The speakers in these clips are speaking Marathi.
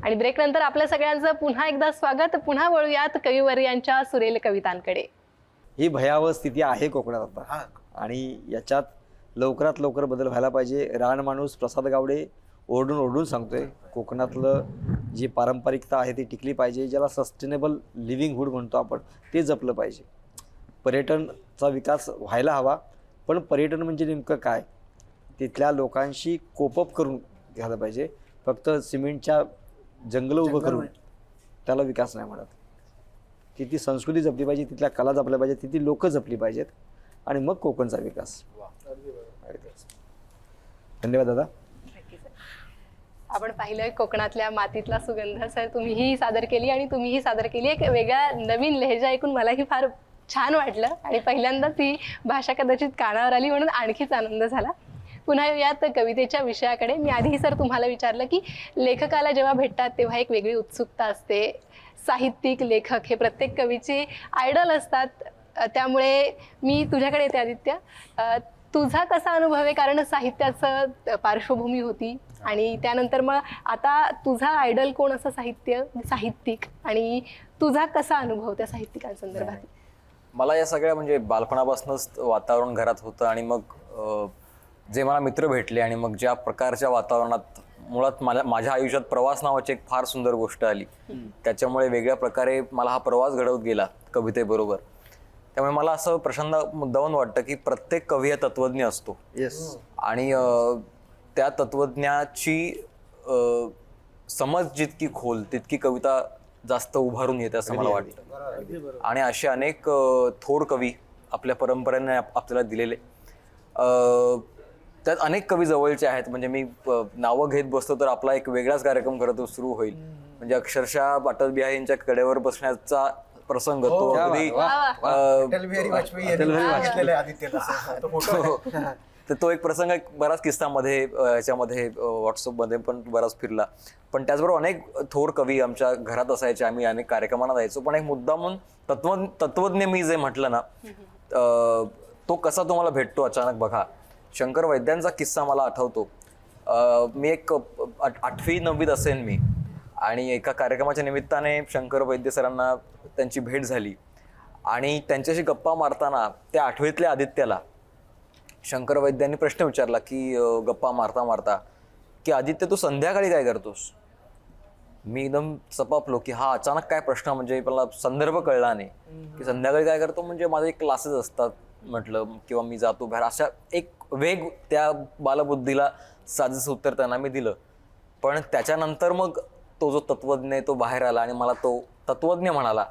आणि ब्रेक नंतर आपल्या सगळ्यांचं पुन्हा एकदा स्वागत. पुन्हा वळूयात कविवर्यांच्या सुरेल कवितांकडे. ही भयावह स्थिती आहे कोकणात आता आणि याच्यात लवकरात लवकर बदल व्हायला पाहिजे. रानमाणूस प्रसाद गावडे ओरडून ओरडून सांगतोय कोकणातलं जी पारंपरिकता आहे ती टिकली पाहिजे. ज्याला सस्टेनेबल लिव्हिंगहूड म्हणतो आपण ते जपलं पाहिजे. पर्यटनचा विकास व्हायला हवा, पण पर्यटन म्हणजे नेमकं काय तिथल्या लोकांशी कोपअप करून घ्यायला पाहिजे. फक्त सिमेंटच्या जंगलं उभं करून त्याला विकास नाही म्हणत. तिथली संस्कृती जपली पाहिजे, तिथल्या कला जपल्या पाहिजेत, तिथली लोकं जपली पाहिजेत आणि मग कोकणचा विकास. धन्यवाद दादा. आपण पाहिलं कोकणातल्या मातीतला सुगंध सर तुम्हीही सादर केली आणि तुम्हीही सादर केली. एक वेगळा नवीन लहेजा ऐकून मलाही फार छान वाटलं आणि पहिल्यांदाच ही भाषा कदाचित कानावर आली म्हणून आणखीच आनंद झाला. पुन्हा यात कवितेच्या विषयाकडे. मी आधी सर तुम्हाला विचारलं की लेखकाला जेव्हा भेटतात तेव्हा एक वेगळी उत्सुकता असते. साहित्यिक लेखक हे प्रत्येक कवीचे आयडल असतात. त्यामुळे मी तुझ्याकडे येते आदित्य. तुझा कसा अनुभव आहे, कारण साहित्याचं पार्श्वभूमी होती आणि त्यानंतर मग आता तुझा आयडल कोण असं साहित्यिक आणि तुझा कसा अनुभव त्या साहित्यिकांसंदर्भात? मला या सगळ्या म्हणजे बालपणापासूनच वातावरण घरात होतं आणि मग जे मला मित्र भेटले आणि मग ज्या प्रकारच्या वातावरणात मुळात माझ्या आयुष्यात प्रवास नावाची एक फार सुंदर गोष्ट आली. त्याच्यामुळे वेगळ्या प्रकारे मला हा प्रवास घडवत गेला कवितेबरोबर. त्यामुळे मला असं प्रचंड मुद्दावून वाटतं की प्रत्येक कवी हा तत्वज्ञ असतो. आणि त्या तत्वज्ञाची समज जितकी खोल तितकी कविता जास्त उभारून येते असं मला वाटतं. आणि असे अनेक थोर कवी आपल्या परंपरेने आपल्याला दिलेले. त्यात अनेक कवी जवळचे आहेत. म्हणजे मी नावं घेत बसतो तर आपला एक वेगळाच कार्यक्रम खरं तर सुरू होईल. म्हणजे अक्षरशः अटल बिहारी यांच्या कडेवर बसण्याचा प्रसंग तो अगदी तर तो एक प्रसंग बराच किस्सामध्ये ह्याच्यामध्ये व्हॉट्सअपमध्ये पण बराच फिरला. पण त्याचबरोबर अनेक थोर कवी आमच्या घरात असायचे. आम्ही अनेक कार्यक्रमांना जायचो. पण एक मुद्दा म्हणून तत्वज्ञ मी जे म्हटलं ना तो कसा तुम्हाला भेटतो अचानक. बघा शंकर वैद्यांचा किस्सा मला आठवतो. मी एक 8वी-9वीत असेन मी आणि एका कार्यक्रमाच्या निमित्ताने शंकर वैद्य सरांना त्यांची भेट झाली आणि त्यांच्याशी गप्पा मारताना त्या 8वीतल्या आदित्याला शंकर वैद्यांनी प्रश्न विचारला की गप्पा मारता मारता की आदित्य तू संध्याकाळी काय करतोस? मी एकदम चपापलो की हा अचानक काय प्रश्न, म्हणजे मला संदर्भ कळला नाही की संध्याकाळी काय करतो. म्हणजे माझे क्लासेस असतात म्हटलं किंवा मी जातो बाहेर, अशा एक वेग त्या बालबुद्धीला साजेसं उत्तर त्यांना मी दिलं. पण त्याच्यानंतर मग तो जो तत्वज्ञ आहे तो बाहेर आला आणि मला तो तत्वज्ञ म्हणाला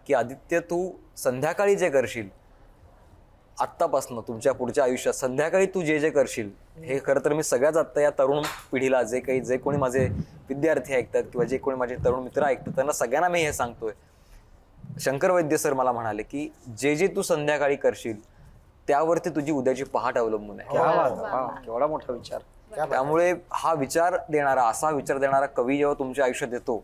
की आदित्य तू संध्याकाळी जे करशील आत्तापासनं तुमच्या पुढच्या आयुष्यात संध्याकाळी तू जे जे करशील हे खरं तर मी सगळ्याच आत्ता या तरुण पिढीला जे कोणी माझे विद्यार्थी ऐकतात किंवा जे कोणी माझे तरुण मित्र ऐकतात त्यांना सगळ्यांना मी हे सांगतोय. शंकर वैद्य सर मला म्हणाले की जे जे तू संध्याकाळी करशील त्यावरती तुझी उद्याची पहाट अवलंबून आहे. केवढा मोठा विचार. त्यामुळे हा विचार देणारा, असा विचार देणारा कवी जेव्हा तुमच्या आयुष्यात येतो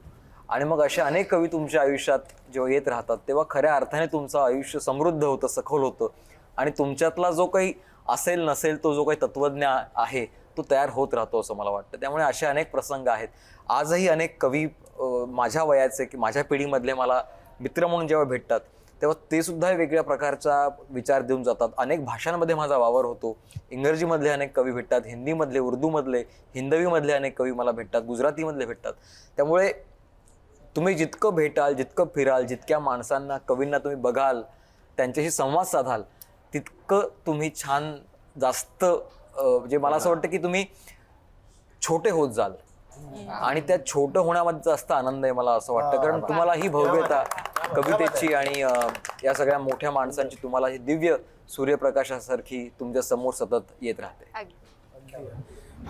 आणि मग असे अनेक कवी तुमच्या आयुष्यात जेव्हा येत राहतात तेव्हा खऱ्या अर्थाने तुमचं आयुष्य समृद्ध होतं, सखोल होतं आणि तुमच्यातला जो काही असेल नसेल तो जो काही तत्वज्ञ आहे तो तयार होत राहतो असं मला वाटतं. त्यामुळे असे अनेक प्रसंग आहेत. आजही अनेक कवी माझ्या वयाचे की माझ्या पिढीमधले मला मित्र म्हणून जेव्हा भेटतात तेव्हा ते सुद्धा वेगळ्या प्रकारचा विचार देऊन जातात. अनेक भाषांमध्ये माझा वावर होतो. इंग्रजीमधले अनेक कवी भेटतात, हिंदीमधले, उर्दूमधले, हिंदवीमधले अनेक कवी मला भेटतात, गुजरातीमधले भेटतात. त्यामुळे तुम्ही जितकं भेटाल, जितकं फिराल, जितक्या माणसांना कवींना तुम्ही बघाल, त्यांच्याशी संवाद साधाल तितकं तुम्ही छान जास्त म्हणजे मला असं वाटतं की तुम्ही छोटे होत जाल आणि त्या छोटं होण्यामध्ये जास्त आनंद आहे मला असं वाटतं. कारण तुम्हाला ही भव्यता कवितेची आणि या सगळ्या मोठ्या माणसांची तुम्हाला ही दिव्य सूर्यप्रकाशासारखी तुमच्या समोर सतत येत राहते.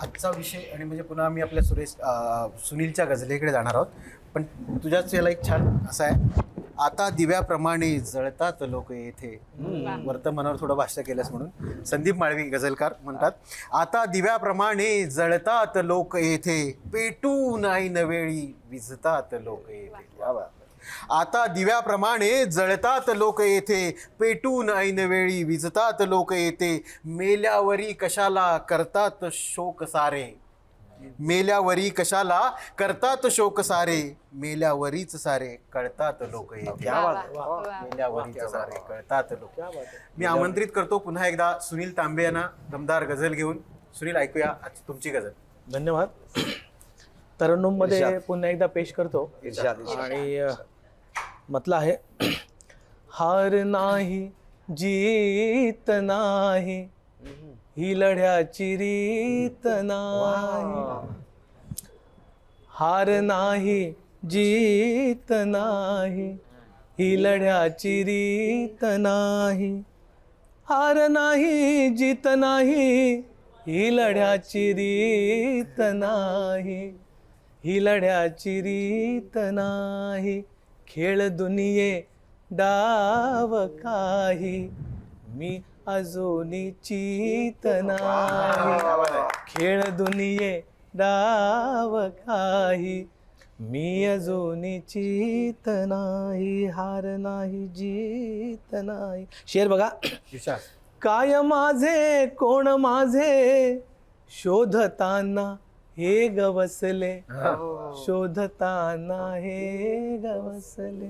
आजचा विषय आणि म्हणजे पुन्हा आम्ही आपल्या सुनीलच्या गझलेकडे जाणार आहोत. पण तुझ्याच याला एक छान असा आहे, आता दिव्याप्रमाणे जळतात लोक येथे. वर्तमानावर थोडं भाष्य केलंस म्हणून संदीप माळवी गझलकार म्हणतात, आता दिव्याप्रमाणे जळतात लोक येथे, पेटून ऐन वेळी विझतात लोक येथे. आता दिव्याप्रमाणे जळतात लोक येथे, पेटून ऐन वेळी विझतात लोक येथे, मेल्यावरी कशाला करतात शोक सारे. मेल्यावरी कशाला करतात शोक सारे, मेल्यावरीच सारे कळतात लोक येथे. वा, वा, वा. मेल्यावरीच सारे कळतात लोक. मी आमंत्रित करतो पुन्हा एकदा सुनील तांबे यांना दमदार गझल घेऊन. सुनील, ऐकूया आज तुमची गझल. धन्यवाद. तरन्नुममध्ये इर्शाद. पुन्हा एकदा पेश करतो इर्शाद, इर्शाद. आणि म्हटलं आहे, हार नाही जीत नाही, ही लढ्याची रीत नाही. हार नाही जीत नाही, ही लढ्याची रीत नाही. हार नाही जीत नाही, ही लढ्याची रीत नाही. ही लढ्याची रीत नाही. खेळ दुनिये डाव काही, मी अजूनी चीत नाही. खेळ दुनिये डाव काही, मी अजूनी चीत नाही. हार नाही जीत नाही. शेर बघा. इर्शाद. काय माझे कोण माझे, शोधताना हे गवसले. शोधताना हे गवसले.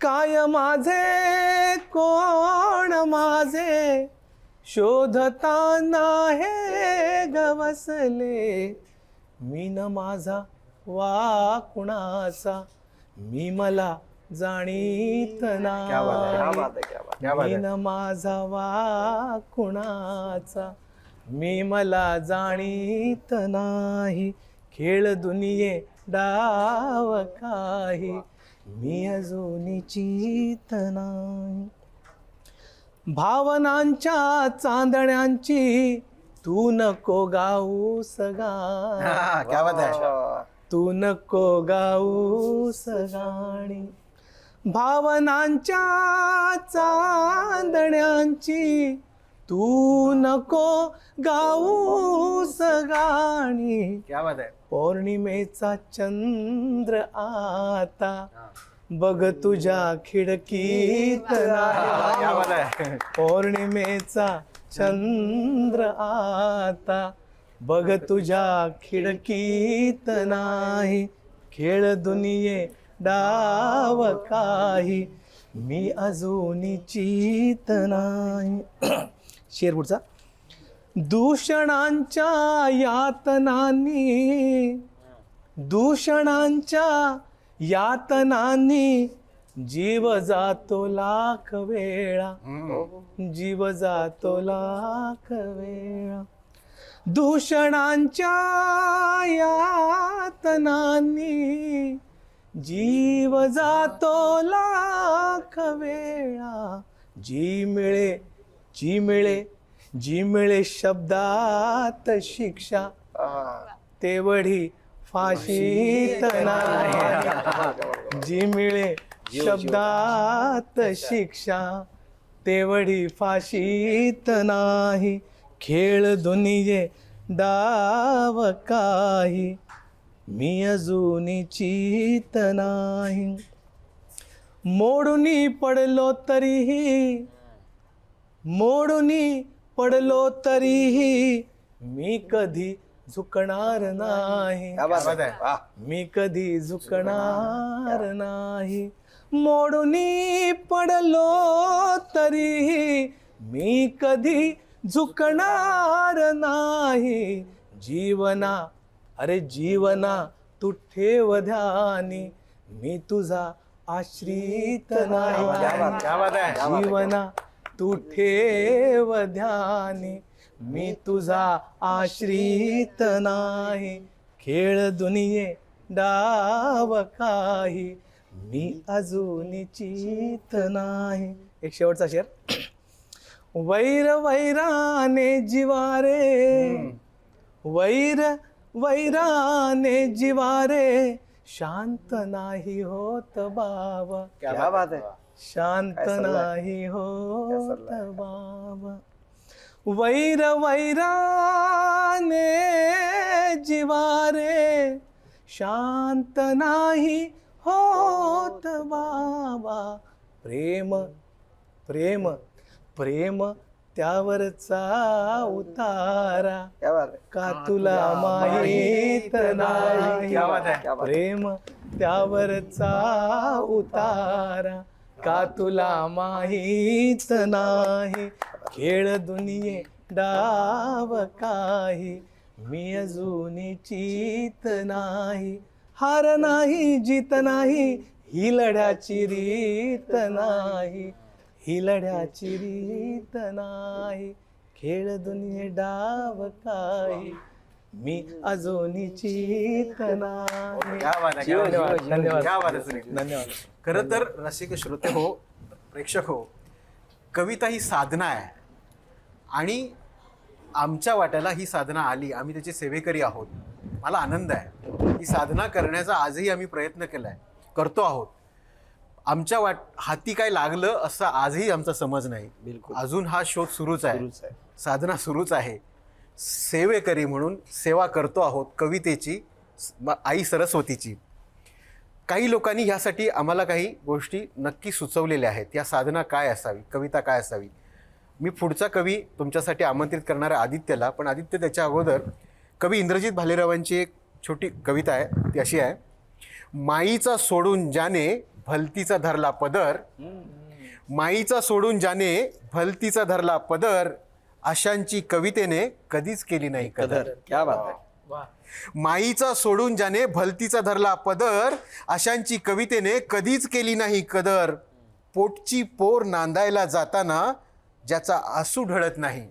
काय माझे कोण माझे, शोधताना हे गवसले. मी न माझा वा कुणाचा, मी मला जाणीत क्या नाही. बात आहे, क्या बात. क्या बात मी आहे. न माझा वा कुणाचा, मी मला जाणीत नाही. खेळ दुनिये डाव काही, मी अजून चीत नाही. भावनांच्या चांदण्यांची तू नको गाऊस गाणी. क्या बात आहे. तू नको गाऊस गाणी. भावनांच्या चांदण्यांची तू नको गाऊस गाणी. क्या बात आहे. पौर्णिमेचा चंद्र आता बघ तुझ्या खिडकीत क्या बात नाही. आहे. पौर्णिमेचा चंद्र आता बघ तुझ्या खिडकीत नाही. खेळ दुनिये डाव काही, मी अजूनी चीत नाही. शेर पुढचा. दूषणांच्या यातनांनी, दूषणांच्या यातनांनी जीव जातो लाख वेळा. जीव जातो लाख वेळा. दूषणांच्या यातनांनी जीव जातो लाख वेळा. जी मिळे जी मिळे जी मिळे शब्दात शिक्षा, तेवढी फाशीत नाही. जी मिळे शब्दात शिक्षा, तेवढी फाशीत नाही. खेळ दुनिये डाव काही, मी अजूनी चीत नाही. मोडूनी पडलो तरीही, मोडूनी पडलो तरीही, मी कधी झुकणार नाही. क्या बात आहे. वाह. मी कधी झुकणार नाही. मोडूनी पडलो तरीही, मी कधी झुकणार नाही. जीवना अरे जीवना तू ठेव ध्यानी, मी तुझा आश्रित नाही. क्या बात आहे. जीवना तू ठेव ध्यानी, मी तुझा आश्रित नाही. खेळ दुनिये डाव काही, मी अजून चीत नाही. एक शेवटचा शेर. वैर वैराने जिवारे, वैर वैराने जिवारे, शांत नाही होत बाबा. क्या बात आहे. शांत काय सल्ला आहे? नाही होत सल्ला आहे? बाबा. वैर वैराने जिवारे, शांत नाही होत बाबा. प्रेम प्रेम प्रेम त्यावरचा उतारा क्या बात आहे. का तुला माहित नाही क्या बात आहे. क्या बात आहे. प्रेम त्यावरचा उतारा का तुला माहित नाही खेळ दुनिये डाव काही मी अजून चित नाही हार नाही जीत नाही ही लढ्याची रीत नाही ही लढ्याची रीत नाही खेळ दुनिये डाव काही मी अजून चित नाही क्या बात आहे, क्या बात आहे. धन्यवाद. क्या बात आहे, सुनील. धन्यवाद खरं तर रसिक श्रोते हो, प्रेक्षक हो, कविता ही साधना आहे आणि आमच्या वाट्याला ही साधना आली, आम्ही त्याचे सेवेकरी आहोत. मला आनंद आहे. ही साधना करण्याचा आजही आम्ही प्रयत्न केलाय, करतो आहोत. आमच्या हाती काय लागलं असं आजही आमचा समज नाही. बिलकुल. अजून हा शोध सुरूच आहे, सुरूच आहे. साधना सुरूच आहे. सेवेकरी म्हणून सेवा करतो आहोत कवितेची, आई सरस्वतीची. काही लोकांनी ह्यासाठी आम्हाला काही गोष्टी नक्की सुचवलेल्या आहेत. या साधना काय असावी, कविता काय असावी. मी पुढचा कवी तुमच्यासाठी आमंत्रित करणार आहे आदित्यला, पण आदित्य त्याच्या अगोदर कवी इंद्रजित भालेरावांची एक छोटी कविता आहे. ती अशी आहे. माईचा सोडून ज्याने भलतीचा धरला पदर, माईचा सोडून ज्याने भलतीचा धरला पदर, अशांची कवितेने कधीच केली नाही कदर. क्या बात आहे. माईचा सोडून ज्याने भलतीचा धरला पदर, अशांची कवितेने कधीच केली नाही कदर. पोटची पोर नांदायला जाताना ज्याचा आसू ढळत नाही,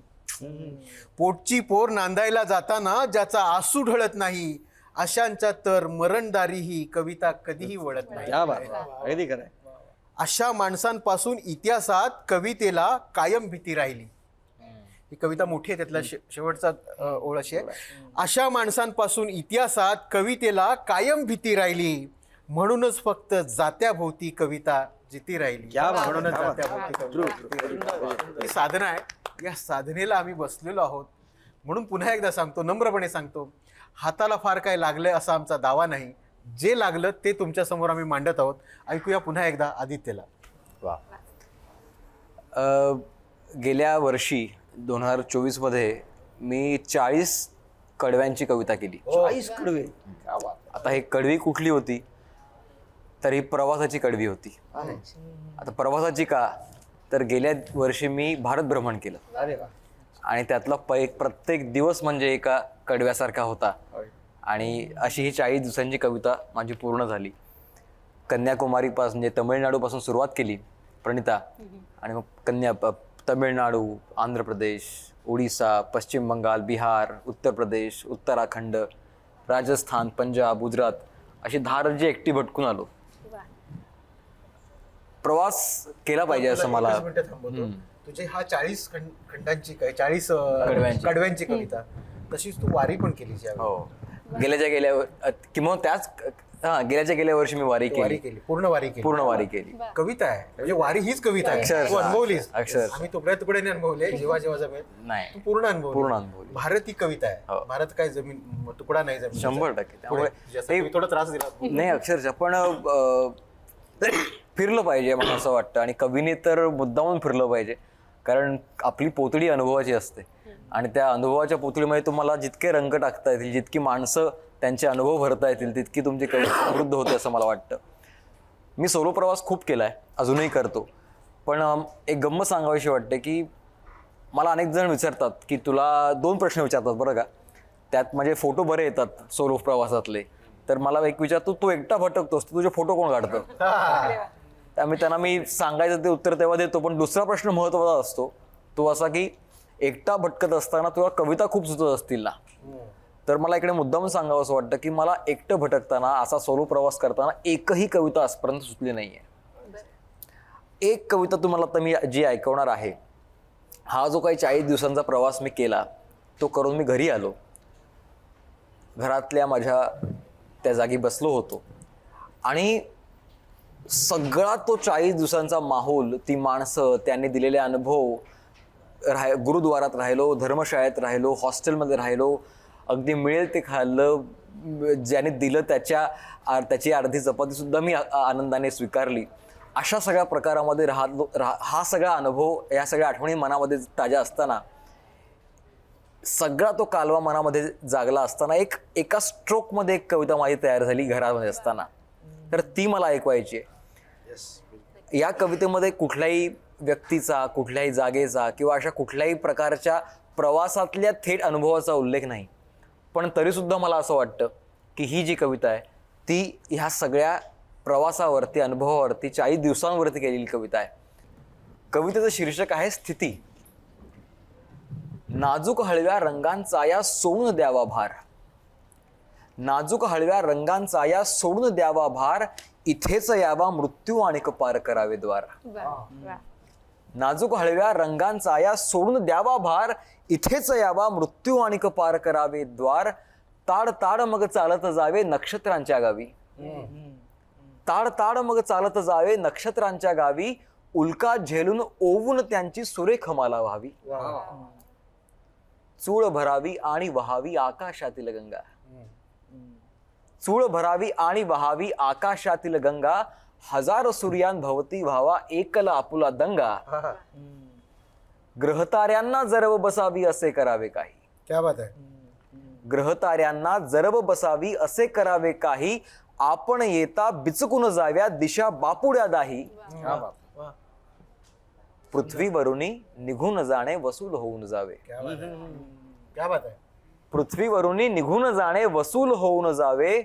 पोटची पोर नांदायला जाताना ज्याचा आसू ढळत नाही, अशांच्या तर मरणदारी ही कविता कधीही वळत नाही. क्या बात आहे. अगदी खरं आहे. अशा माणसांपासून इतिहासात कवितेला कायम भीती राहिली. ही कविता मोठी आहे, त्यातला शेवटचा ओळ अशी आहे. अशा माणसांपासून इतिहासात कवितेला कायम भीती राहिली, म्हणूनच फक्त जात्याभोवती कविता जिती राहिली. क्या बात आहे. म्हणूनच क्या बात आहे. जात्याभोवती कविता जिती राहिली. ही साधना आहे. या साधनेला आम्ही बसलेलो आहोत. म्हणून पुन्हा एकदा सांगतो, नम्रपणे सांगतो, हाताला फार काय लागलंय असा आमचा दावा नाही. जे लागलं ते तुमच्या समोर आम्ही मांडत आहोत. ऐकूया पुन्हा एकदा आदित्यला. वा. गेल्या वर्षी 2024 मध्ये मी 40 कडव्यांची कविता केली. 40 कडवे. आता ही कडवी कुठली होती, तर ही प्रवासाची कडवी होती. आता प्रवासाची का, तर गेल्या वर्षी मी भारत भ्रमण केलं अरे वा. आणि त्यातला प्रत्येक दिवस म्हणजे एका कडव्यासारखा होता. आणि अशी ही 40 दिवसांची कविता माझी पूर्ण झाली. कन्याकुमारीपासून म्हणजे तमिळनाडूपासून सुरुवात केली प्रणिता, आणि मग तमिळनाडू, आंध्र प्रदेश, ओडिसा, पश्चिम बंगाल, बिहार, उत्तर प्रदेश, उत्तराखंड, राजस्थान, पंजाब, गुजरात अशी 10 राज्ये एकटी भटकून आलो. प्रवास केला पाहिजे असं मला. एकच मिनिटं थांबवतो. तुझे हा 40 खंडांची काय 40 कडव्यांची. कडव्यांची कविता, तशीच तू वारी पण केली. हो, गेल्याच्या गेल्या वर्षी मी वारी वारी केली, केली, पूर्ण वारी केली. पूर्ण वारी केली. कविता आहे म्हणजे वारी हीच कविता आहे. अक्षरशः. तू अनुभवलीस. अक्षरशः. आम्ही तुकड्या तुकड्याने अनुभवले, जेव्हा जेव्हा जमेल नाही, तू पूर्ण अनुभव. पूर्ण अनुभवली. भारत ही कविता आहे. हो. भारत काय जमीन तुकडा नाही, जमीन 100%. त्यामुळे त्यामुळे थोडा त्रास दिला. नाही, अक्षरशः पण फिरलं पाहिजे मला असं वाटतं. आणि कवीने तर मुद्दामून फिरलं पाहिजे, कारण आपली पोतडी अनुभवाची असते आणि त्या अनुभवाच्या पोतडीमध्ये तुम्हाला जितके रंग टाकता येतील, जितकी माणसं त्यांचे अनुभव भरता येतील, तितकी तुमची कविता समृद्ध होते असं मला वाटतं. मी सोलो प्रवास खूप केला आहे, अजूनही करतो. पण एक गंमत सांगावीशी वाटते की मला अनेक जण विचारतात की तुला 2 प्रश्न विचारतात बरं का, त्यात माझे फोटो बरे येतात सोलो प्रवासातले. तर मला एक विचारतो, तू एकटा भटकतोस, तुझे फोटो कोण काढतं? त्यामुळे त्यांना मी सांगायचं ते उत्तर तेव्हा देतो. पण दुसरा प्रश्न महत्त्वाचा असतो, तो असा की एकटा भटकत असताना तुला कविता खूप सुचत असतील ना. तर मला इकडे मुद्दाम सांगावं असं वाटतं की मला एकटं भटकताना, असा सोलो प्रवास करताना एकही कविता आजपर्यंत सुचली नाहीये. एक कविता तुम्हाला आता मी जी ऐकवणार आहे, हा जो काही 40 दिवसांचा प्रवास मी केला, तो करून मी घरी आलो. घरातल्या माझ्या त्या जागी बसलो होतो आणि सगळा तो 40 दिवसांचा माहोल, ती माणसं, त्यांनी दिलेले अनुभव, गुरुद्वारात राहिलो, धर्मशाळेत राहिलो, हॉस्टेलमध्ये राहिलो, अगदी मिळेल ते खाल्लं, ज्याने दिलं त्याची अर्धी चपाती सुद्धा मी आनंदाने स्वीकारली. अशा सगळ्या प्रकारामध्ये हा सगळा अनुभव, या सगळ्या आठवणी मनामध्ये ताज्या असताना, सगळा तो कालवा मनामध्ये जागला असताना एका स्ट्रोकमध्ये एक कविता माझी तयार झाली घरामध्ये असताना. तर ती मला ऐकवायची आहे. या कवितेमध्ये कुठल्याही व्यक्तीचा, कुठल्याही जागेचा किंवा अशा कुठल्याही प्रकारच्या प्रवासातल्या थेट अनुभवाचा उल्लेख नाही, पण तरीसुद्धा मला असं वाटतं की ही जी कविता आहे ती ह्या सगळ्या प्रवासावरती, अनुभवावरती 40 दिवसांवरती केलेली कविता आहे. कवितेचं शीर्षक आहे स्थिती. नाजूक हळव्या रंगांचा या सोडून द्यावा भार, नाजूक हळव्या रंगांचा या सोडून द्यावा भार, इथेच यावा मृत्यू आणिक पार करावे द्वार. नाजूक हळव्या रंगांचा या सोडून द्यावा भार, इथेच यावा मृत्यू आणिक पार करावे द्वार. ताड ताड मग चालत जावे नक्षत्रांच्या गावी, ताड ताड मग चालत जावे नक्षत्रांच्या गावी, उल्का झेलून ओवून त्यांची सुरेख माला व्हावी. चूळ भरावी आणि वहावी आकाशातील गंगा, चूळ भरावी आणि वहावी आकाशातील गंगा, हजार सूर्यांभवती व्हावा एकला आपुला दंगा. ग्रहताऱ्यांना जरब बसावी असे करावे काही, क्या बात आहे. ग्रहताऱ्यांना जरब बसावी असे करावे काही, आपण येता बिचकून जाव्या दिशा बापुड्या दाही. पृथ्वीवरुनी निघून जाणे वसूल होऊन जावे, क्या बात आहे. पृथ्वीवरुनी निघून जाणे वसूल होऊन जावे,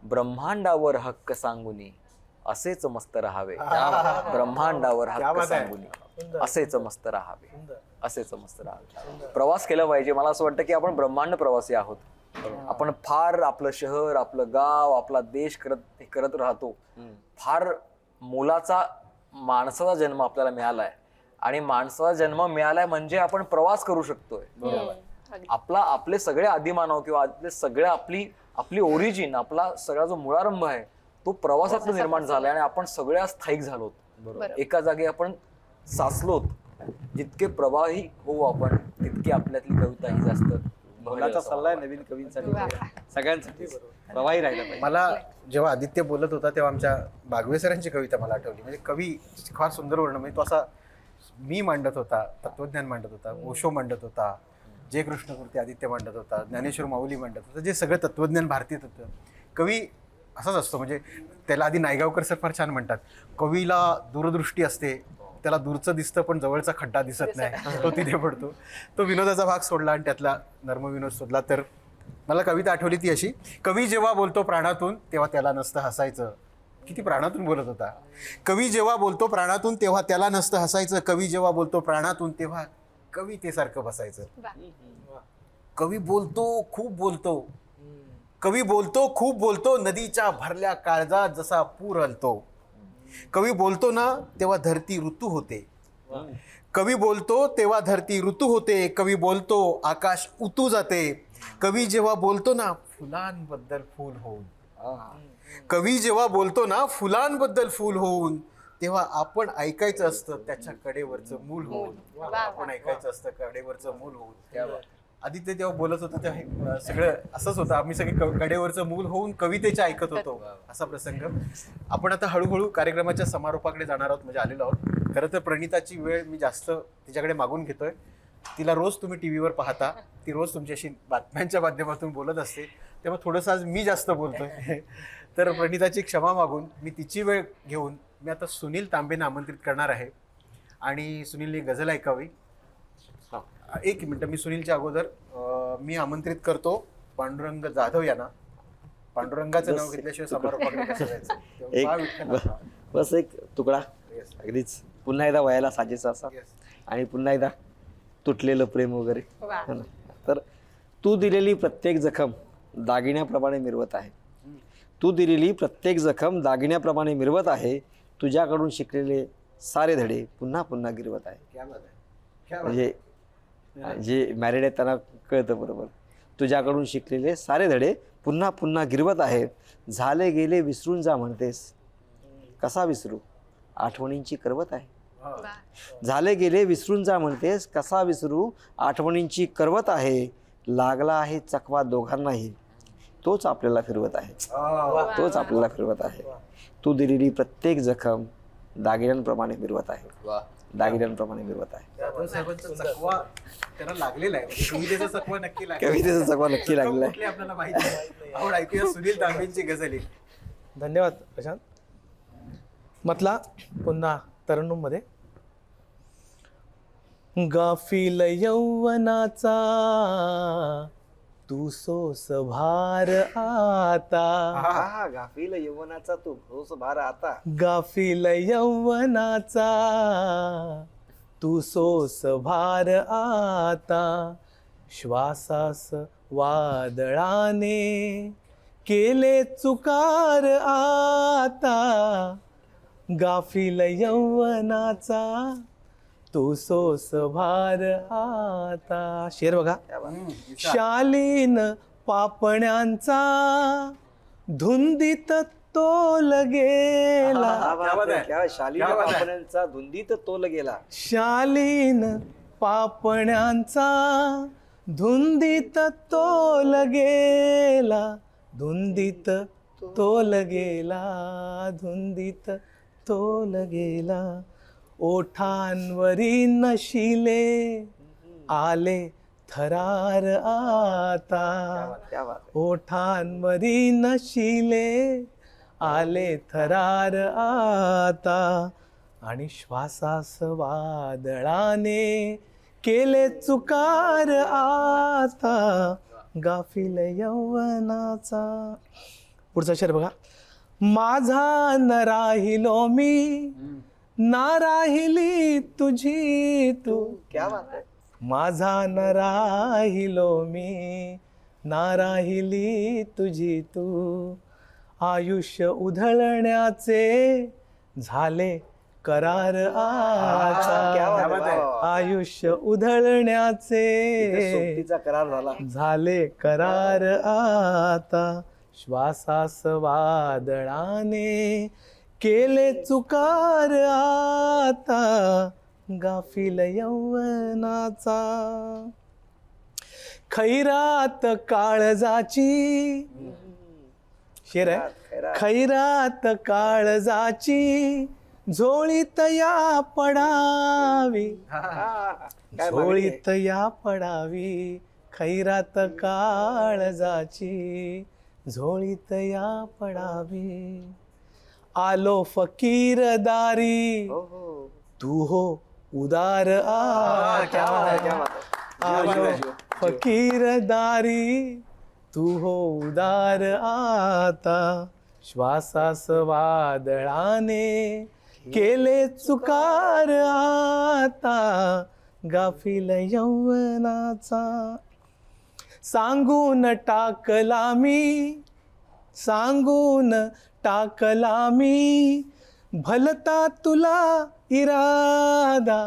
ब्रह्मांडावर हक्क सांगुनी असेच मस्त राहावे. ब्रह्मांडावर हक्क सांगुनी असेच मस्त राहावे, असेच मस्त राहावे. प्रवास केला पाहिजे. मला असं वाटतं की आपण ब्रह्मांड प्रवासी आहोत. आपण फार आपलं शहर, आपलं गाव, आपला देश करत राहतो. फार मोलाचा माणसाचा जन्म आपल्याला मिळालाय, आणि माणसाचा जन्म मिळालाय म्हणजे आपण प्रवास करू शकतोय. आपले सगळे आदिमानव किंवा आपले सगळे आपली ओरिजिन, आपला सगळा जो मुळारंभ आहे तो प्रवासातून निर्माण झालाय, आणि आपण सगळ्या स्थायिक झालोत. एका जागी आपण साचलोत. जितके प्रवाही होऊ आपण तितकी आपल्यातली कविता ही जास्त मोलाचा सल्ला आहे नवीन कवींसाठी, सगळ्यांसाठी प्रवाही राहिला पाहिजे. मला जेव्हा आदित्य बोलत होता तेव्हा आमच्या बागवे सरांची कविता मला आठवली. म्हणजे कवी फार सुंदर वर्णन, म्हणजे तो असा मी मांडत होता, तत्वज्ञान मांडत होता, ओशो मांडत होता, जय कृष्णमूर्ती आदित्य मांडत होता, ज्ञानेश्वर माऊली मांडत होता, जे सगळं तत्वज्ञान भारतीय तत्व. कवी असाच असतो. म्हणजे त्याला आधी नायगावकर सर फार छान म्हणतात, कवीला दूरदृष्टी असते, त्याला दूरचं दिसतं पण जवळचा खड्डा दिसत नाही, तो तिथे पडतो. तो विनोदाचा भाग सोडला आणि त्यातला नर्मविनोद शोधला. तर मला कविता आठवली ती अशी, कवी जेव्हा बोलतो प्राणातून तेव्हा त्याला नसतं हसायचं. किती प्राणातून बोलत होता. कवी जेव्हा बोलतो प्राणातून तेव्हा त्याला नसतं हसायचं, कवी जेव्हा बोलतो प्राणातून तेव्हा कवितेसारखं बसायचं. कवी बोलतो खूप बोलतो, कवी बोलतो खूप बोलतो, नदीच्या भरल्या काळजात जसा पूर हलतो. कवी बोलतो ना तेव्हा धरती ऋतू होते, कवी बोलतो तेव्हा धरती ऋतू होते, कवी बोलतो आकाश उतू जाते. कवी जेव्हा बोलतो ना फुलांबद्दल फूल होऊन, कवी जेव्हा बोलतो ना फुलांबद्दल फूल होऊन, तेव्हा आपण ऐकायचं असतं त्याच्या कडेवरचं मूल होऊन. आपण ऐकायचं असतं कडेवरचं मूल होऊन. आदित्य जेव्हा बोलत होता तेव्हा सगळं असंच होतं. आम्ही सगळे कडेवरचं मूल होऊन कवितेच्या ऐकत होतो, असा प्रसंग. आपण आता हळूहळू कार्यक्रमाच्या समारोपाकडे जाणार आहोत, म्हणजे आलेलो आहोत. खरं तर प्रणिताची वेळ मी जास्त तिच्याकडे मागून घेतोय. तिला रोज तुम्ही टी व्हीवर पाहता, ती रोज तुमच्याशी बातम्यांच्या माध्यमातून बोलत असते, तेव्हा थोडंसं आज मी जास्त बोलतोय. तर प्रणिताची क्षमा मागून मी तिची वेळ घेऊन मी आता सुनील तांबेंना आमंत्रित करणार आहे, आणि सुनीलने गझल ऐकावी. एक मिनटं, मी सुनीलच्या अगोदर मी आमंत्रित करतो पांडुरंग जाधव यांना. पांडुरंगाचं नाव घेतल्याशिवाय समारोपाकडे कसं जायचं. बस एक तुकडा अगदीच पुन्हा एकदा वयाला साजेसा असा, आणि पुन्हा एकदा तुटलेलं प्रेम वगैरे. तर तू दिलेली प्रत्येक जखम दागिन्याप्रमाणे मिरवत आहे, तू दिलेली प्रत्येक जखम दागिन्याप्रमाणे मिरवत आहे, तुझ्याकडून शिकलेले सारे धडे पुन्हा पुन्हा गिरवत आहे. म्हणजे जे मॅरिड आहेत त्यांना कळतं बरोबर. तुझ्याकडून शिकलेले सारे धडे पुन्हा पुन्हा गिरवत आहे, झाले गेले विसरून जा म्हणतेस, कसा विसरू आठवणींची करवत आहे. झाले गेले विसरून जा म्हणतेस, कसा विसरू आठवणींची करवत आहे, लागला आहे चकवा दोघांनाही, तोच आपल्याला फिरवत आहे, तोच आपल्याला फिरवत आहे. तू दिलेली प्रत्येक जखम दागिन्यांप्रमाणे मिरवत आहे, वा. दागिन्यांप्रमाणे मिरवत आहे. जाधव साहेबांचा चकवा त्यांना लागलेला आहे, म्हणजे कवितेचा चकवा नक्की लागलेला आहे. कवितेचा चकवा नक्की लागलेला आहे. कुठली आपल्याला माहिती नाही. आपण ऐकूया सुनील तांबेंची गझल. धन्यवाद प्रशांत. मतला पुन्हा तरन्नुममध्ये. गाफील यौवनाचा तू सोस भार आता, गाफील यौवनाचा तू घोस भार आता, गाफील यौवनाचा तू सोस भार आता, श्वासास वादळाने केले चुकार आता, गाफील यौवनाचा तू सोस भार आता. शेर बघा. शालीन पापण्यांचा धुंदीत तोल गेला, शालीन पापण्यांचा धुंदीत तोल गेला, शालीन पापण्यांचा धुंदीत तोल गेला, धुंदीत तोल गेला, धुंदीत तोल गेला, ओठांवरी नशिले आले थरार आता, ओठांवरी नशिले आले थरार आता, आणि श्वासास वादळाने केले चुकार आता, गाफील यौवनाचा. पुढचा शेर बघा. माझा न राहिलो मी, ना राहिली तुझी तू, माझा न राहिलो मी, ना राहिली तुझी तू, आयुष्य उधळण्याचे झाले करार आता, आयुष्य उधळण्याचे सोबतीचा करार झाला, झाले करार आता, श्वासास वादळाने केले चुकार आता, गाफील यौवनाचा. खैरात काळजाची, शेर आहे. खैरात काळजाची झोळीत या पडावी, झोळीत या पडावी, खैरात काळजाची झोळीत या पडावी, आलो फकीर दारी तू हो उदार आता, आलो फकीर दारी तू हो उदार आता, श्वासास वादळाने केले चुकार आता, गाफील यौवनाचा. सांगून टाकला मी, सांगून टाकला मी, भलता तुला इरादा,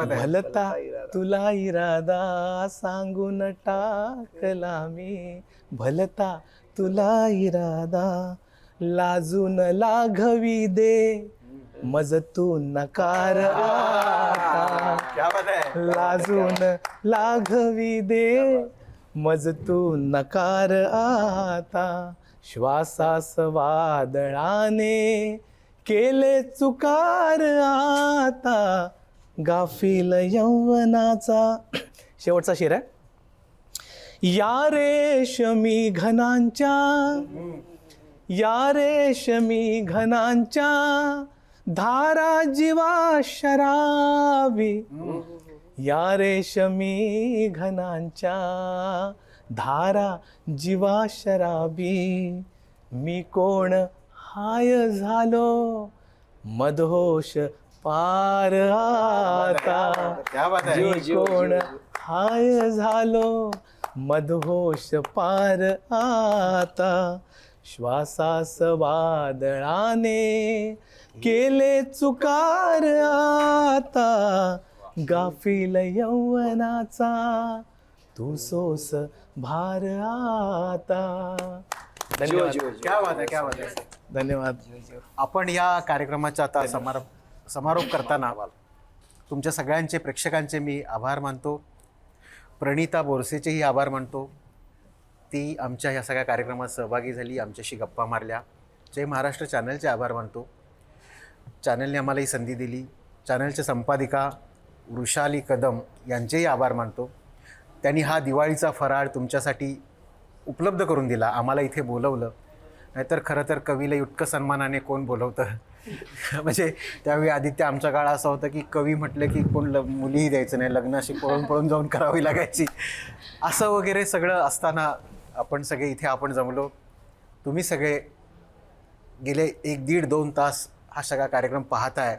भलता तुला इरादा, सांगून टाकला मी, भलता तुला इरादा, लाजून लाघवी दे मज तू नकार आता, लाजून लाघवी दे मज तू नकार आता, श्वासास वादळाने केले चुकार आता, गाफील यौवनाचा. शेवटचा शेर आहे. या रेशमी घनांच्या, या रेशमी घनांच्या धारा जीवा शराबी, या रेशमी घनांच्या धारा जीवा शराबी, मी कोण हाय झालो मदहोश पार आता, मी कोण हाय झालो मदहोश पार आता, श्वासास वादळाने केले चुकार आता, गाफील यौवनाचा तू सोस भार आता. धन्यवाद. क्या बात आहे, क्या बात आहे. धन्यवाद. आपण या कार्यक्रमाचा आता समारोप करताना तुमच्या सगळ्यांचे, प्रेक्षकांचे मी आभार मानतो. प्रणिता बोरसेचेही आभार मानतो. ती आमच्या ह्या सगळ्या कार्यक्रमात सहभागी झाली, आमच्याशी गप्पा मारल्या. जय महाराष्ट्र चॅनलचे आभार मानतो. चॅनलने आम्हाला ही संधी दिली. चॅनलच्या संपादिका वृषाली कदम यांचेही आभार मानतो. त्यांनी हा दिवाळीचा फराळ तुमच्यासाठी उपलब्ध करून दिला, आम्हाला इथे बोलवलं. नाहीतर खरं तर कवीला इतकं सन्मानाने कोण बोलवतं. म्हणजे त्यावेळी आदित्य आमच्या काळ असा होता की कवी म्हटलं की कोण मुलीही द्यायचं नाही, लग्न अशी पळून पळून जाऊन करावी लागायची. असं वगैरे सगळं असताना आपण सगळे इथे आपण जमलो. तुम्ही सगळे गेले 1-1.5-2 तास हा सगळा कार्यक्रम पाहताय.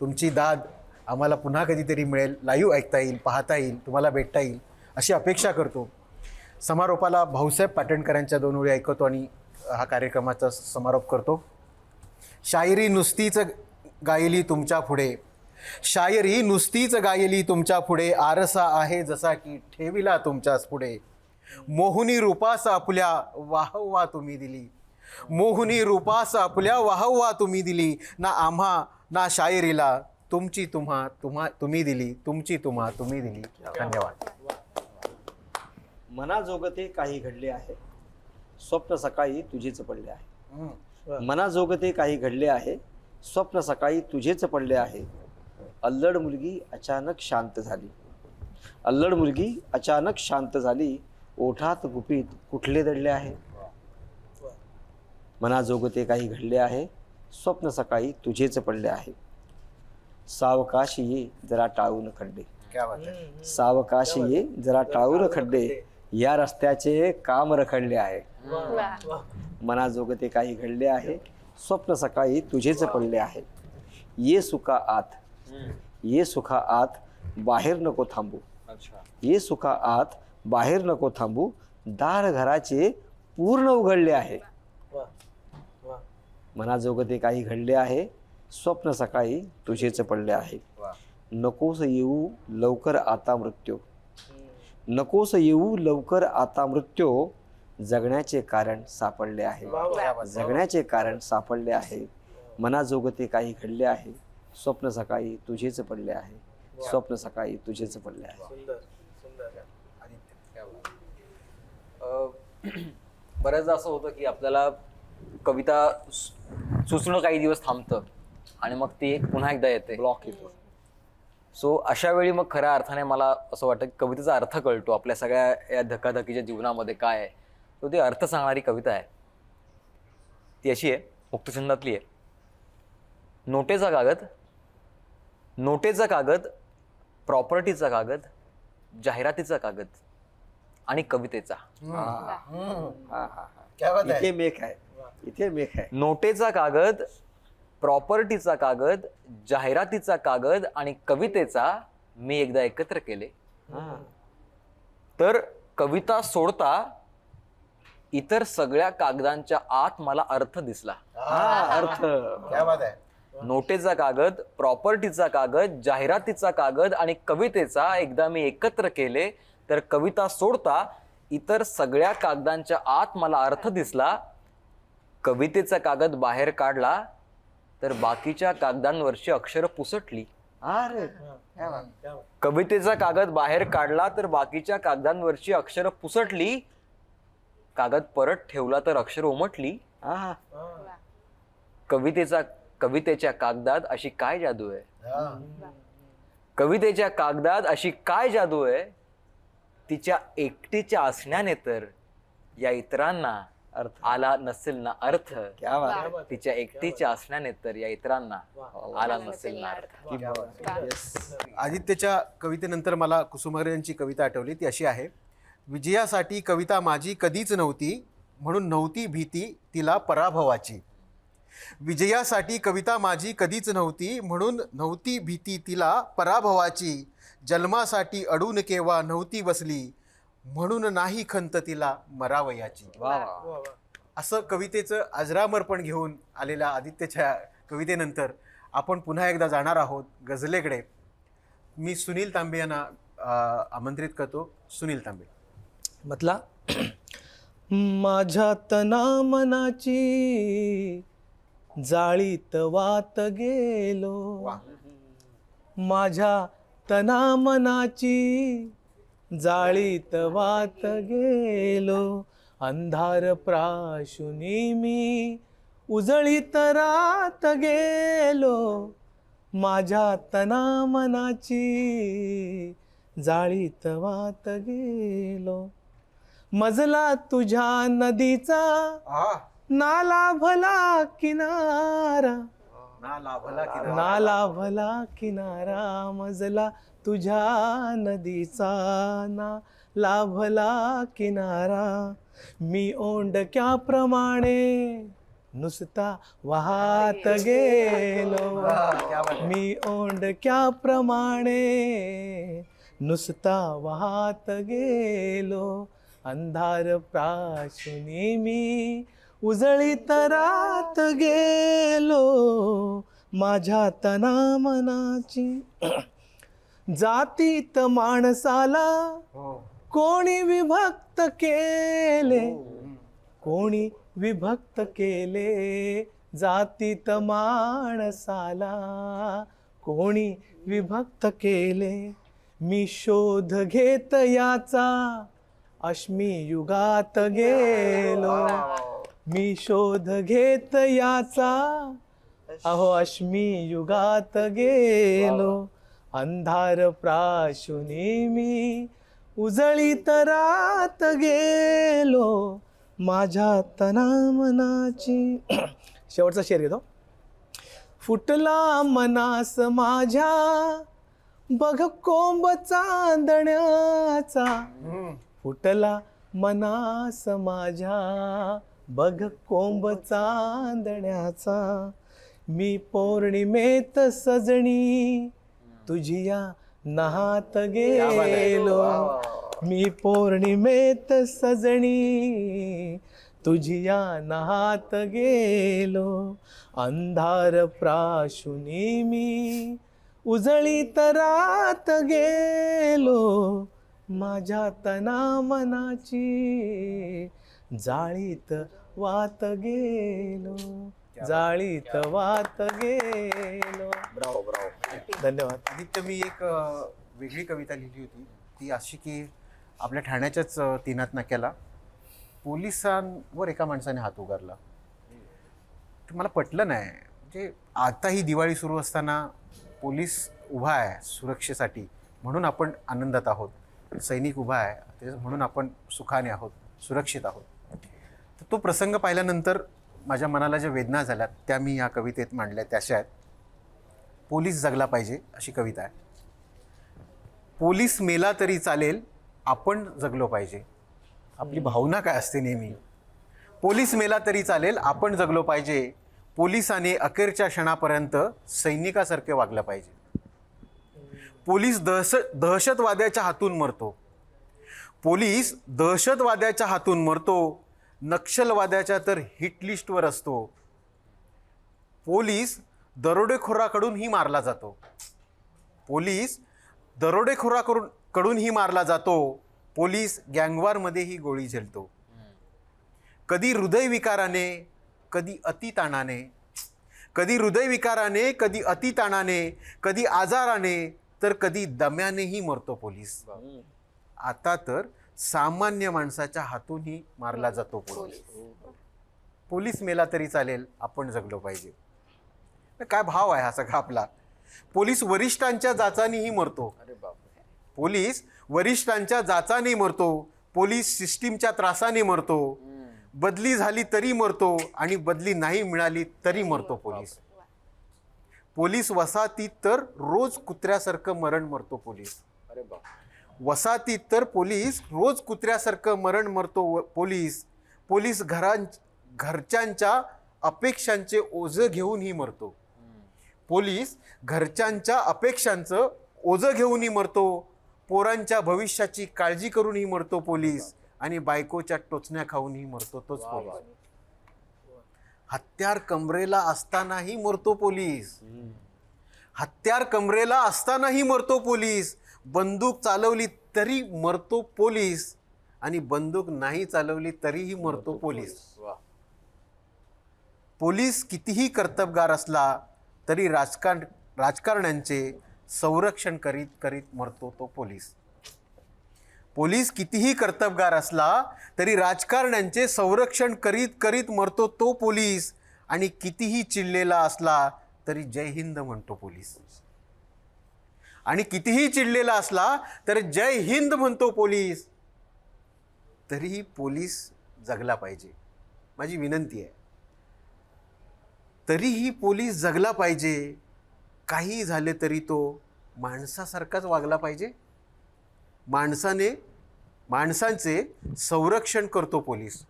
तुमची दाद आम्हाला पुन्हा कधीतरी मिळेल, लाईव्ह ऐकता येईल, पाहता येईल, तुम्हाला भेटता येईल अशी अपेक्षा करतो. समारोपाला भाऊसाहेब पाटणकरांच्या 2 ओळी ऐकवतो आणि हा कार्यक्रमाचा समारोप करतो. शायरी नुसतीच गायली तुमच्या पुढे, शायरी नुसतीच गायली तुमच्या पुढे, आरसा आहे जसा की ठेविला तुमच्याच पुढे. मोहुनी रूपास आपल्या वाहवा तुम्ही दिली, मोहुनी रूपास आपल्या वाहवा तुम्ही दिली. ना आम्हा ना शायरीला तुमची तुम्ही दिली, तुमची तुम्ही दिली. धन्यवाद. मनाजोगते काही घडले आहे, स्वप्न सकाळी तुझेच पडले आहे. मनाजोगते काही घडले आहे, स्वप्न सकाळी तुझेच पडले आहे. अल्लड मुलगी अचानक शांत झाली, अल्लड मुलगी अचानक शांत झाली. ओठात गुपित कुठले दडले आहे. मनाजोगते काही घडले आहे, स्वप्न सकाळी तुझेच पडले आहे. सावकाश ये जरा टाळून खड्डे, क्या बात आहे. सावकाश ये जरा टाळून खड्डे, या रस्त्याचे काम रखडले आहे. वा. मनाजोगते काही घडले आहे, स्वप्न सकाळी तुझेच पडले आहे. ये सुखा आत, ये सुखा आत, बाहेर नको थांबू. ये सुखा आत, बाहेर नको थांबू. दार घराचे पूर्ण उघडले आहे. मनाजोगते काही घडले आहे, स्वप्न सकाळी तुझेच पडले आहे. नकोस येऊ लवकर आता मृत्यू, नकोस येऊ लवकर आता मृत्यू. जगण्याचे कारण सापडले आहे, जगण्याचे कारण सापडले आहे. मनाजोगते काही घडले आहे, स्वप्न सकाळी तुझेच पडले आहे, स्वप्न सकाळी तुझेच पडले आहे. बऱ्याचदा असं होतं की आपल्याला कविता सुचणं काही दिवस थांबतं आणि मग ती पुन्हा एकदा येते, ब्लॉक येतो. सो अशा वेळी मग खऱ्या अर्थाने मला असं वाटतं की कवितेचा अर्थ कळतो. आपल्या सगळ्या या धकाधकीच्या जीवनामध्ये काय आहे, तो ती अर्थ सांगणारी कविता आहे. ती अशी आहे, मुक्तछंदातली आहे. नोटेचा कागद, नोटेचा कागद, प्रॉपर्टीचा कागद, जाहिरातीचा कागद आणि कवितेचा. क्या बात आहे. इथे मेक आहे, इथे मेक आहे. नोटेचा कागद, प्रॉपर्टीचा कागद, जाहिरातीचा कागद आणि कवितेचा मी एकदा एकत्र केले तर कविता सोडता इतर सगळ्या कागदांच्या आत मला अर्थ दिसला. अर्थ. क्या बात आहे. नोटेचा कागद, प्रॉपर्टीचा कागद, जाहिरातीचा कागद आणि कवितेचा एकदा मी एकत्र केले तर कविता सोडता इतर सगळ्या कागदांच्या आत मला अर्थ दिसला. कवितेचा कागद बाहेर काढला तर बाकीच्या कागदांवरची अक्षरं पुसटली. अरे कवितेचा कागद बाहेर काढला तर बाकीच्या कागदांवरची अक्षरं पुसटली. कागद परत ठेवला तर अक्षर उमटली. कवितेच्या कागदात अशी काय जादू आहे, कवितेच्या कागदात अशी काय जादू आहे. तिच्या एकटीच्या असण्याने तर या इतरांना अर्थ आला नसेल ना अर्थ. क्या बात आहे. तिच्या एकटीच्या असण्याने तर या इतरांना आला नसेल ना अर्थ. की बाबा. Yes. आदित्यच्या कवितेनंतर मला कुसुमाग्रज यांची कविता आठवली. ती अशी आहे. विजयासाठी कविता माझी कधीच नव्हती, म्हणून नव्हती भीती तिला पराभवाची. विजयासाठी कविता माझी कधीच नव्हती, म्हणून नव्हती भीती तिला पराभवाची. जन्मासाठी अडून केव्हा नव्हती बसली, म्हणून नाही खंत तिला मरावयाची. वा वा. असं कवितेचं अजरामरपण घेऊन आलेल्या आदित्यच्या कवितेनंतर आपण पुन्हा एकदा जाणार आहोत गझलेकडे. मी सुनील तांबे यांना आमंत्रित करतो. सुनील तांबे. म्हटला माझ्या तना मनाची जाळीत वात गेलो, माझ्या तना मनाची जाळीत वात गेलो. अंधार प्राशुनी मी उजळीत रात गेलो, माझ्या तना मनाची जाळीत वात गेलो. मजला तुझ्या नदीचा नाला भला किनारा, नाला भला किनारा, मजला तुझ्या नदीचा नाला भला किनारा. मी ओंडक्याप्रमाणे नुसता वाहत गेलो, मी ओंडक्याप्रमाणे नुसता वाहत गेलो. अंधार प्राशुनी मी उजळीत रात गेलो, माझ्या तना मनाची जातीत माणसाला कोणी विभक्त केले, कोणी विभक्त केले. जातीत माणसाला कोणी विभक्त केले. मी शोध घेत याचा अश्मी युगात गेलो, मी शोध घेत याचा अहो अश्मी युगात गेलो. अंधार प्राशुनी मी उजळीत रात गेलो, माझ्या तना मनाची. शेवटचा शेर घेतो. फुटला मनास माझ्या बघ कोंब चांदण्याचा, फुटला मनास माझ्या बघ कोंब चांदण्याचा. मी पौर्णिमेत सजणी तुझिया नहात गेलो, मी पौर्णिमेत सजणी तुझिया नहात गेलो. अंधार प्राशुनी मी उजळीत रात गेलो, माझ्या तना मनाची जाळीत वात गेलो, जाळीत वात गेलो. Bravo Bravo. धन्यवाद. आदित्य, मी एक वेगळी कविता लिहिली होती, ती अशी की आपल्या ठाण्याच्याच तीनात नाक्याला पोलिसांवर एका माणसाने हात उगारला. ते मला पटलं नाही. म्हणजे आता ही दिवाळी सुरू असताना पोलीस उभा आहे सुरक्षेसाठी म्हणून आपण आनंदात आहोत, सैनिक उभा आहे ते म्हणून आपण सुखाने आहोत, सुरक्षित आहोत. तर तो प्रसंग पाहिल्यानंतर माझ्या मनाला ज्या वेदना झाल्या त्या मी या कवितेत मांडल्या. त्या अशा आहेत. पोलीस जगला पाहिजे अशी कविता आहे. पोलीस मेला तरी चालेल, आपण जगलो पाहिजे. आपली भावना काय असते नेहमी. पोलीस मेला तरी चालेल, आपण जगलो पाहिजे. पोलिसाने अखेरच्या क्षणापर्यंत सैनिकासारखे वागलं पाहिजे. पोलीस दहशतवाद्याच्या हातून मरतो, पोलीस दहशतवाद्याच्या हातून मरतो, नक्षलवाद्याच्या तर हिट लिस्टवर असतो. पोलीस दरोडेखोराकडूनही मारला जातो, पोलीस दरोडेखोराकडूनही मारला जातो. पोलीस गँगवॉरमध्येही गोळी झेलतो. कधी हृदयविकाराने, कधी अतिताणाने, कधी हृदयविकाराने, कधी अतिताणाने, कधी आजाराने, तर कधी दम्यानेही मरतो पोलीस. आता तर सामान्य माणसाच्या हातूनही मारला जातो पोलीस. पोलीस मेला तरी चालेल, आपण जगलो पाहिजे. काय भाव आहे हा सगळा आपला. पोलीस वरिष्ठांच्या जाचानेही मरतो, पोलीस वरिष्ठांच्या जाचाने मरतो. पोलीस सिस्टीमच्या त्रासाने मरतो. बदली झाली तरी मरतो आणि बदली नाही मिळाली तरी मरतो पोलीस. पोलीस वसाहतीत तर रोज कुत्र्यासारखं मरण मरतो पोलीस. वसाहतीत तर पोलीस रोज कुत्र्यासारखं मरण मरतो पोलीस. पोलीस घरच्यांच्या अपेक्षांचे ओझं घेऊनही मरतो. पोलीस घरच्यांच्या अपेक्षांचं ओझं घेऊनही मरतो. पोरांच्या भविष्याची काळजी करूनही मरतो पोलीस आणि बायकोच्या टोचण्या खाऊनही मरतो तोच पोलीस. हत्यार कमरेला असतानाही मरतो पोलीस. हत्यार कमरेला असतानाही मरतो पोलीस. बंदूक चालवली तरी मरतो पोलीस आणि बंदूक नाही चालवली तरीही मरतो पोलीस. पोलीस कितीही कर्तबगार असला तरी राजकारण्यांचे संरक्षण करीत करीत मरतो तो पोलीस. पोलीस कितीही कर्तबगार असला तरी राजकारण्यांचे संरक्षण करीत करीत मरतो तो पोलीस आणि कितीही चिडलेला असला तरी जय हिंद म्हणतो पोलीस. आणि कितीही चिडलेला असला तर जय हिंद म्हणतो पोलीस. तरीही पोलीस जगला पाहिजे. माझी विनंती आहे, तरीही पोलीस जगला पाहिजे. काही झाले तरी तो माणसासारखाच वागला पाहिजे. माणसाचे संरक्षण करतो पोलीस.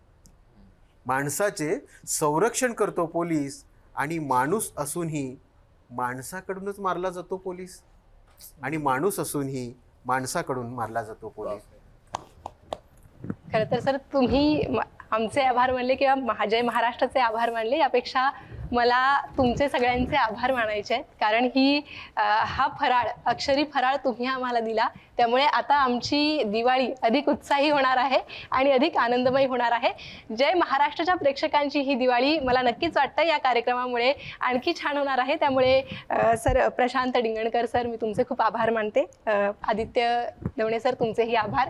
माणसाचे संरक्षण करतो पोलीस. आणि माणूस असूनही माणसाकडूनच मारला जातो पोलीस. आणि माणूस असूनही माणसाकडून मारला जातो पोलीस. खरं तर सर तुम्ही आमचे आभार मानले किंवा जय महाराष्ट्राचे आभार मानले, यापेक्षा मला तुमचे सगळ्यांचे आभार मानायचे आहेत. कारण हा फराळ, अक्षरी फराळ तुम्ही आम्हाला दिला. त्यामुळे आता आमची दिवाळी अधिक उत्साही होणार आहे आणि अधिक आनंदमयी होणार आहे. जय महाराष्ट्राच्या प्रेक्षकांची ही दिवाळी मला नक्कीच वाटतं या कार्यक्रमामुळे आणखी छान होणार आहे. त्यामुळे सर, प्रशांत डिंगणकर सर, मी तुमचे खूप आभार मानते. आदित्य दवणे सर, तुमचेही आभार.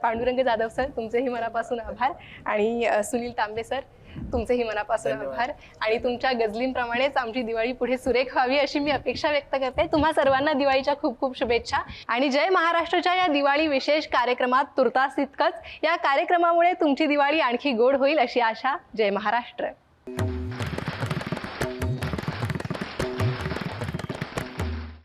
पांडुरंग जाधव सर, तुमचेही मनापासून आभार. आणि सुनील तांबे सर, तुमचेही मनापासून आभार. आणि तुमच्या गजलींप्रमाणेच आमची दिवाळी पुढे सुरेख व्हावी अशी मी अपेक्षा व्यक्त करते. तुम्हा सर्वांना दिवाळीच्या खूप खूप शुभेच्छा. आणि जय महाराष्ट्राच्या या दिवाळी विशेष कार्यक्रमात तुर्तास इतकंच. या कार्यक्रमामुळे तुमची दिवाळी आणखी गोड होईल अशी आशा. जय महाराष्ट्र.